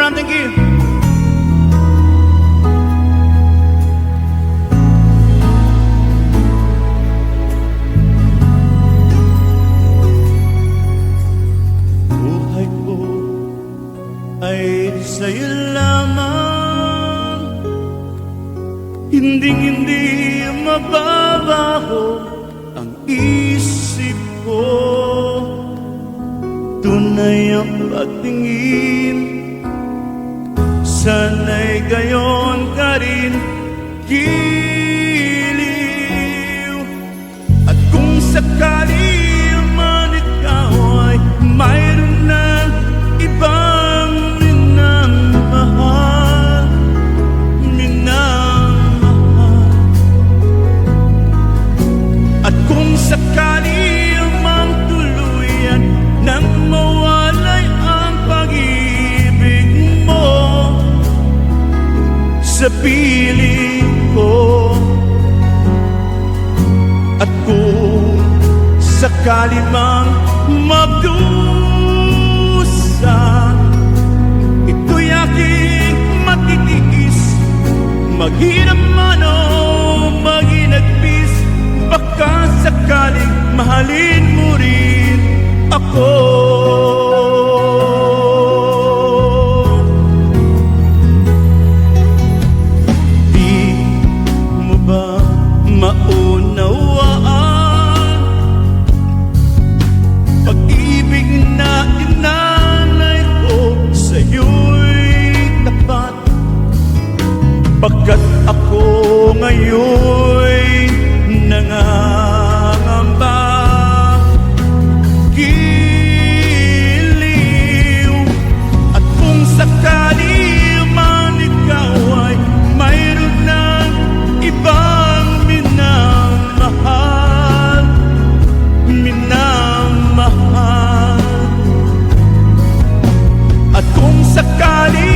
Abraham, thank you. Buhay ko ay sa'yo lamang, hindi mababaho ang isip ko. Tunay ang patingin, sana'y gayon ka rin giliw. At kung sakali man ikaw ay mayroon ng ibang minamahal, at kung sakali man tuluyan nang mawalay ang pag-ibig mo sa piling ko, at kung sakali mang magdusa, ito'y aking matitiis, maghirap man o maginagpis, baka sakaling mahalin mo rin ako. Di mo ba maunawaan pag-ibig na inalay ko sa'yo'y tapat, pagkat ako ngayon'y nangangamba, giliw. At kung sakali man ikaw ay mayroon ng ibang minamahal, at kung sakali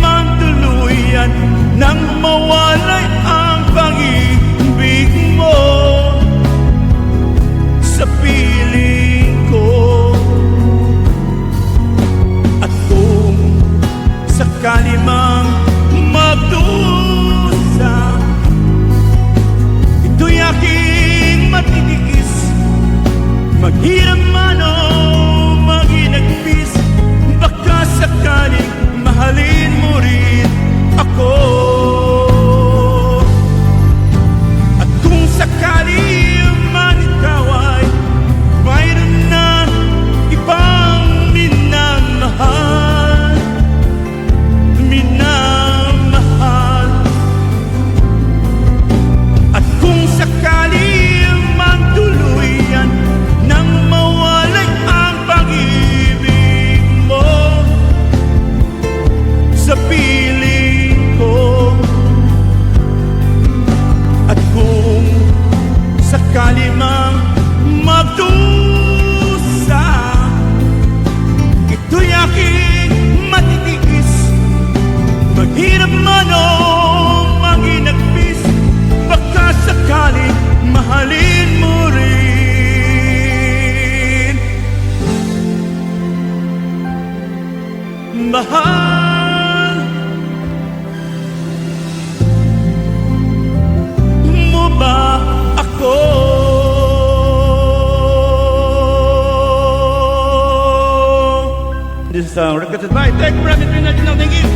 man tuluyan nang mawalay ang pag-ibig mo sa piling ko, at kung sakali mang magdusa, ito'y aking matitiis, maghirap man o maginagpis, baka sakaling mahalin mo rin ako. At kung sakali man ikaw ay mayroon na ibang minamahal, at kung sakali man tuluyan nang mawalay ang pag-ibig mo sa piling ko, at kung sakali mang magdusa, ito'y aking matitiis, maghirap man o maginagpis, baka sakali mahalin mo rin. Mahal mo ba ako? This is requested by Tech Brand International. Thank you.